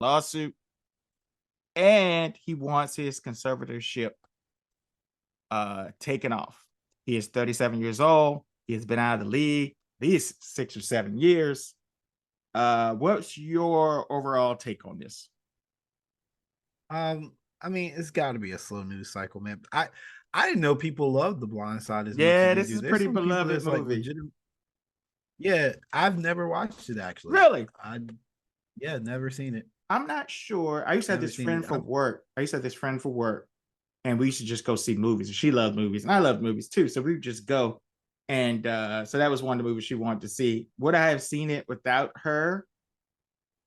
lawsuit, and he wants his conservatorship taken off. He is 37 years old. He has been out of the league at least 6 or 7 years. What's your overall take on this? I mean, it's got to be a slow news cycle, man. I didn't know people love The Blind Side as much as Yeah, they this do. is a There's pretty some people beloved that's like movie. legitimate. Yeah, I've never watched it actually. Really? Yeah, never seen it. I'm not sure. I used to have Never this seen it. friend for work. And we used to just go see movies. She loved movies, and I love movies too. So we would just go. And so that was one of the movies she wanted to see. Would I have seen it without her?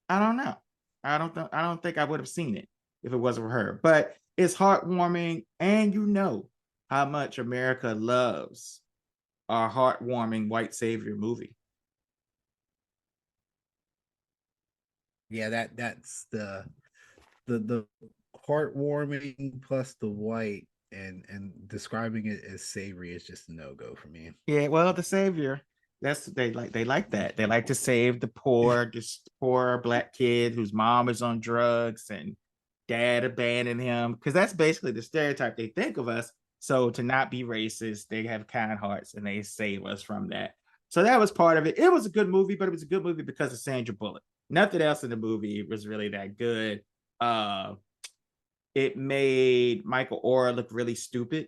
I don't know. I don't think I would have seen it if it wasn't for her. But it's heartwarming, and you know how much America loves our heartwarming white savior movie. Yeah, that's the heartwarming plus the white and describing it as savory is just a no-go for me. Yeah, well, the savior. They like that. They like to save the poor, just poor black kid whose mom is on drugs and dad abandoned him. Because that's basically the stereotype they think of us. So to not be racist, they have kind hearts and they save us from that. So that was part of it. It was a good movie, but it was a good movie because of Sandra Bullock. Nothing else in the movie was really that good. Uh, it made Michael Oher look really stupid.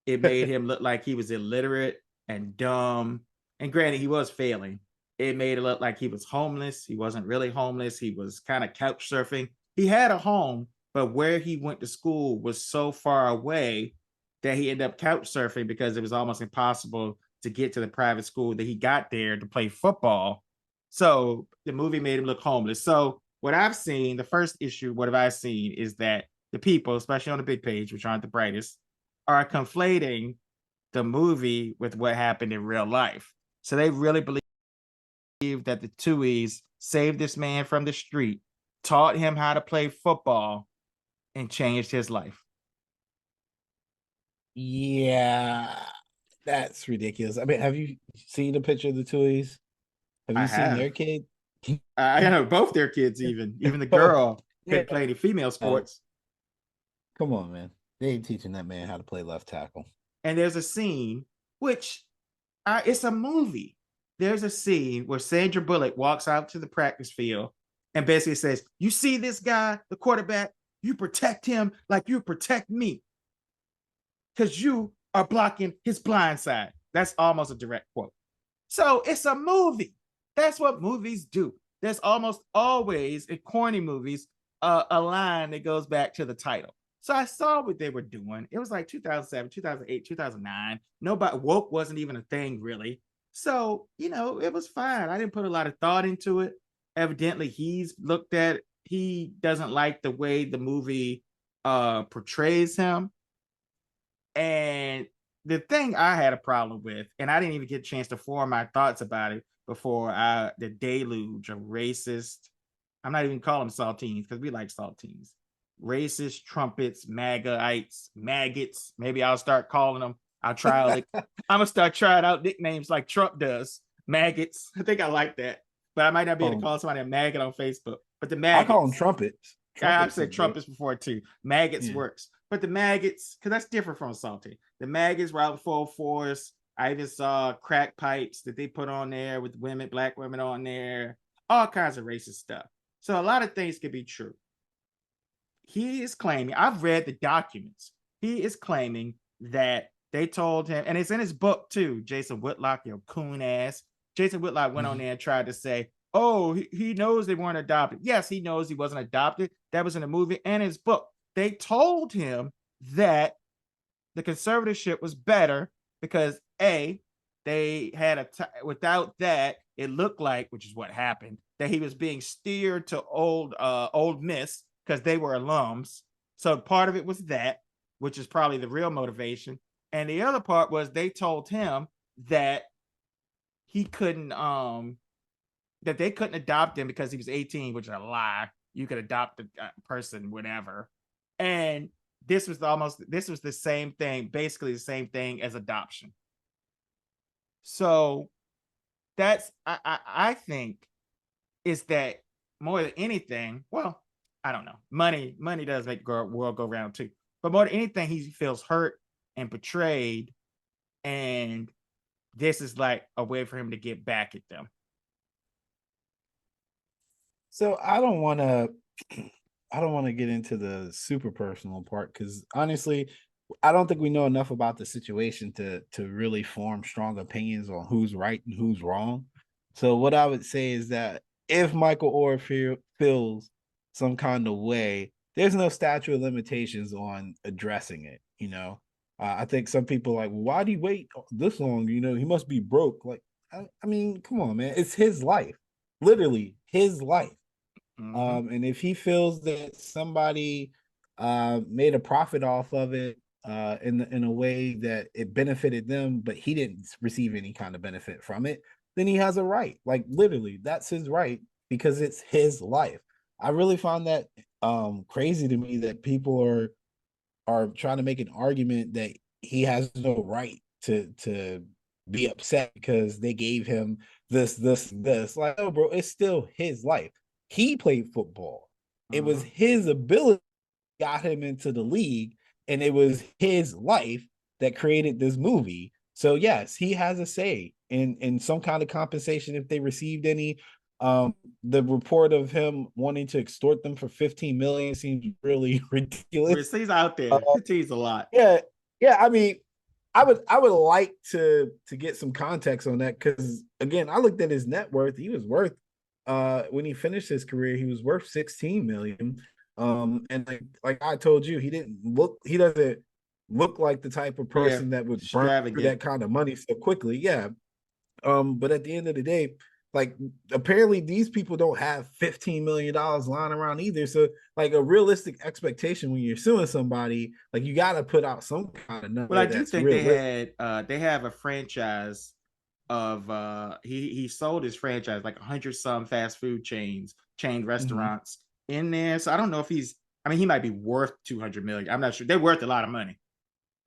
It made him look like he was illiterate and dumb. And granted, he was failing. It made it look like he was homeless. He wasn't really homeless. He was kind of couch surfing. He had a home, but where he went to school was so far away that he ended up couch surfing because it was almost impossible to get to the private school that he got there to play football. So the movie made him look homeless. So what I've seen, the first issue, what have I seen is that the people, especially on the big page, which aren't the brightest, are conflating the movie with what happened in real life. So they really believe that the Tuohys saved this man from the street, taught him how to play football, and changed his life. Yeah, that's ridiculous. I mean, have you seen a picture of the Toys? Have I you seen their have. kid? I know both their kids, even the Oh, girl yeah. couldn't play any female sports. Come on, man. They ain't teaching that man how to play left tackle. And there's a scene, which it's a movie. There's a scene where Sandra Bullock walks out to the practice field and basically says, "You see this guy, the quarterback, you protect him like you protect me because you are blocking his blind side." That's almost a direct quote. So it's a movie. That's what movies do. There's almost always in corny movies a line that goes back to the title. So I saw what they were doing. It was like 2007, 2008, 2009. Nobody woke wasn't even a thing really. So, it was fine. I didn't put a lot of thought into it. Evidently, he doesn't like the way the movie portrays him. And the thing I had a problem with, and I didn't even get a chance to form my thoughts about it before the deluge of racist. I'm not even calling them saltines because we like saltines. Racist trumpets, MAGAites, maggots. Maybe I'll start calling them. I'll try out. I'm gonna start trying out nicknames like Trump does. Maggots. I think I like that, but I might not be able to Oh, call somebody a maggot on Facebook. But the I call them maggots. trumpets. I've Trumpets said is good. trumpets before too. Maggots Yeah. works. But the maggots, because that's different from salty. The maggots were out full force. I even saw crack pipes that they put on there with women, black women on there, all kinds of racist stuff. So a lot of things could be true. He is claiming, I've read the documents. He is claiming that they told him, and it's in his book too, Jason Whitlock, your coon ass. Jason Whitlock went on Mhm. there and tried to say, oh, he knows they weren't adopted. Yes, he knows he wasn't adopted. That was in the movie and his book. They told him that the conservatorship was better because they had without that, it looked like, which is what happened, that he was being steered to old Miss because they were alums. So part of it was that, which is probably the real motivation. And the other part was they told him that he couldn't that they couldn't adopt him because he was 18, which is a lie. You could adopt a person whenever. And this was the same thing, basically the same thing as adoption. So that's I think is that more than anything, well, I don't know. Money does make the world go round too. But more than anything, he feels hurt and betrayed, and this is like a way for him to get back at them. So I don't want to I don't want to get into the super personal part because honestly, I don't think we know enough about the situation to really form strong opinions on who's right and who's wrong. So what I would say is that if Michael Orr feels some kind of way, there's no statute of limitations on addressing it. I think some people are like, well, why do you wait this long? He must be broke. Like, I mean, come on, man, it's his life, literally his life. Mm-hmm. And if he feels that somebody made a profit off of it in a way that it benefited them, but he didn't receive any kind of benefit from it, then he has a right. Like literally, that's his right because it's his life. I really find that crazy to me that people are trying to make an argument that he has no right to be upset because they gave him this. Like, oh, bro, it's still his life. He played football. It was Mm-hmm. his ability that got him into the league, and it was his life that created this movie. So yes, he has a say in some kind of compensation if they received any. The report of him wanting to extort them for 15 million seems really ridiculous. He's out there. Uh, 15 is a lot. yeah, yeah. I mean, I would like to get some context on that because again, I looked at his net worth. He was worth when he finished his career, he was worth 16 million. And like I told you, he doesn't look like the type of Yeah, person that would burn through extravagant. that kind of money so quickly. Yeah. But at the end of the day, like apparently these people don't have $15 million lying around either. So like a realistic expectation when you're suing somebody, like you gotta put out some kind of Well, I number do that's think realistic. they have a franchise of he sold his franchise like 100 some fast food chain Mm-hmm. restaurants in there. So I don't know if I mean he might be worth 200 million. I'm not sure. They're worth a lot of money.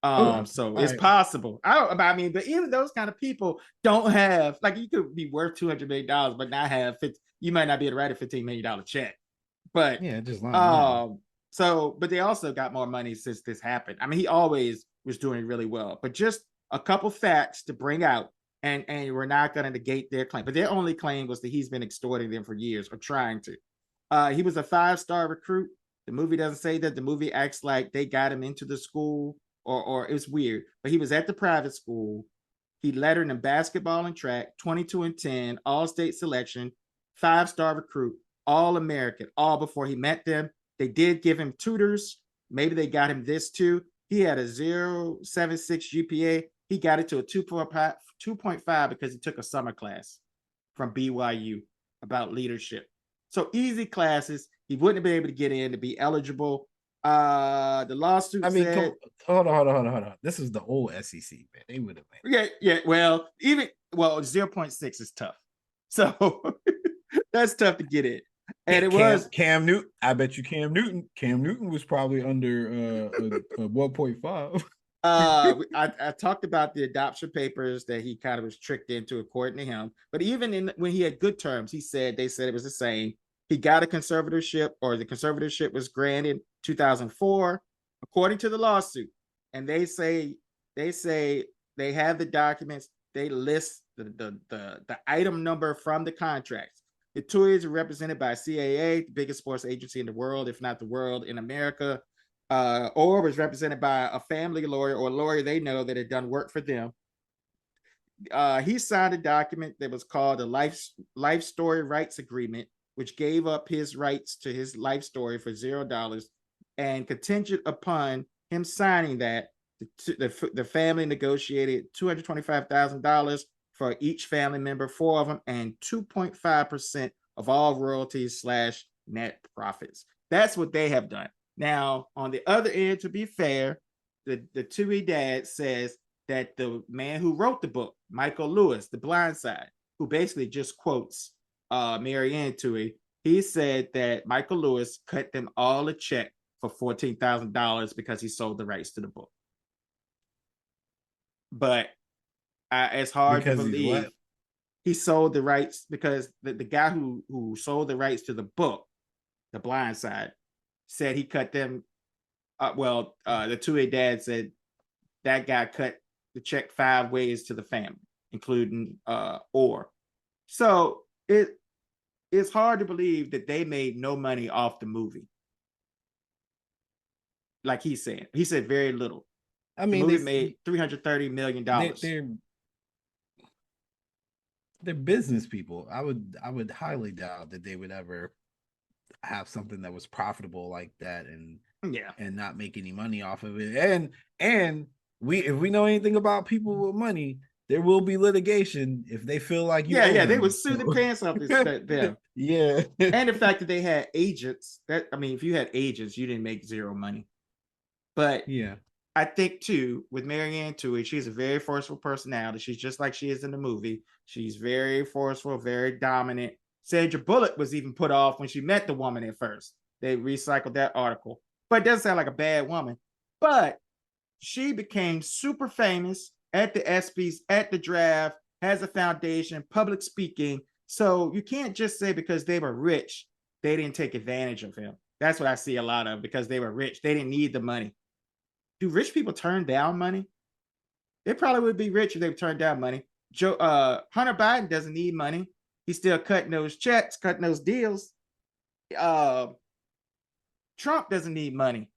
Okay. So All it's right. possible. I mean, but even those kind of people don't have like you could be worth $200 million, but not have 50, you might not be able to write a $15 million check. But Yeah, just lying around. um, but they also got more money since this happened. I mean, he always was doing really well, but just a couple facts to bring out, and we're not going to negate their claim. But their only claim was that he's been extorting them for years or trying to. He was a 5-star recruit. The movie doesn't say that. The movie acts like they got him into the school, or it was weird. But he was at the private school. He lettered in basketball and track, 22 and 10, all state selection, 5-star recruit, all American, all before he met them. They did give him tutors. Maybe they got him this too. He had a 0.76 GPA. He got it to a 2.5 because he took a summer class from BYU about leadership. So easy classes. He wouldn't have been able to get in to be eligible. The lawsuit I mean, said, hold on. This is the old SEC, man. They would have yeah. Well, 0.6 is tough. So that's tough to get in. And been. it was Cam Newton. I bet you Cam Newton was probably under 1.5. I talked about the adoption papers that he kind of was tricked into according to him. But even when he had good terms, they said it was the same. He got a conservatorship, or the conservatorship was granted 2004, according to the lawsuit. And they say they have the documents. They list the item number from the contracts. The Tories are represented by CAA, the biggest sports agency in the world, if not the world, in America. Or was represented by a family lawyer or a lawyer they know that had done work for them. He signed a document that was called a life story rights agreement, which gave up his rights to his life story for $0, and contingent upon him signing that, the family negotiated $225,000 for each family member, 4 of them, and 2.5% of all royalties slash net profits. That's what they have done. Now, on the other end, to be fair, the Tui dad says that the man who wrote the book, Michael Lewis, The Blindside, who basically just quotes Marianne Tui, he said that Michael Lewis cut them all a check for $14,000 because he sold the rights to the book. But it's hard to Because he's believe. what? he sold the rights because the guy who sold the rights to the book, The Blind Side, said he cut them. The 2A dad said that guy cut the check 5 ways to the family, including Oher. So it's hard to believe that they made no money off the movie. Like he said very little. I The mean, movie made $330 million. they're business people. I would highly doubt that they would ever have something that was profitable like that Yeah, and not make any money off of it. And we if we know anything about people with money, there will be litigation if they feel like you owe yeah. They them. would sue the pants off them. Yeah. And the fact that they had agents. If you had agents, you didn't make zero money. But Yeah. I think too, with Marianne Tui, she's a very forceful personality. She's just like she is in the movie. She's very forceful, very dominant. Sandra Bullock was even put off when she met the woman at first. They recycled that article. But it doesn't sound like a bad woman. But she became super famous at the ESPYs, at the draft, has a foundation, public speaking. So you can't just say because they were rich, they didn't take advantage of him. That's what I see a lot of, because they were rich. They didn't need the money. Do rich people turn down money? They probably would be rich if they turned down money. Hunter Biden doesn't need money. He's still cutting those checks, cutting those deals. Uh, Trump doesn't need money.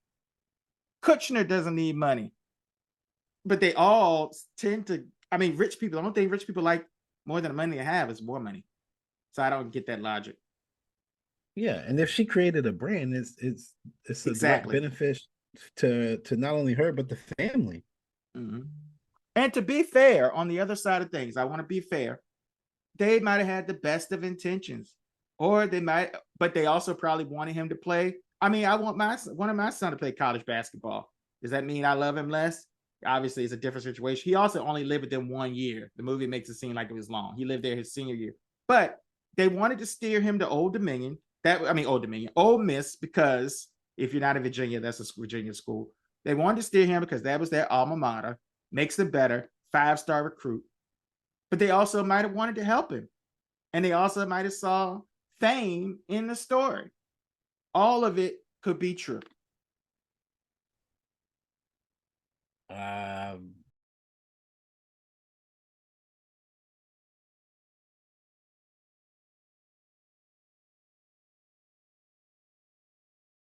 Kushner doesn't need money. But they all tend to. Rich people. The only thing rich people like more than the money they have is more money. So I don't get that logic. Yeah, and if she created a brand, it's a direct Exactly. benefit to not only her but the family. Mm-hmm. And to be fair, on the other side of things, I want to be fair. They might have had the best of intentions, or they might, but they also probably wanted him to play. I want one of my son to play college basketball. Does that mean I love him less? Obviously, it's a different situation. He also only lived with them 1 year. The movie makes it seem like it was long. He lived there his senior year, but they wanted to steer him to Old Dominion. Old Miss, because if you're not in Virginia, that's a Virginia school. They wanted to steer him because that was their alma mater. Makes them better. 5-star recruit. But they also might have wanted to help him. And they also might have saw fame in the story. All of it could be true.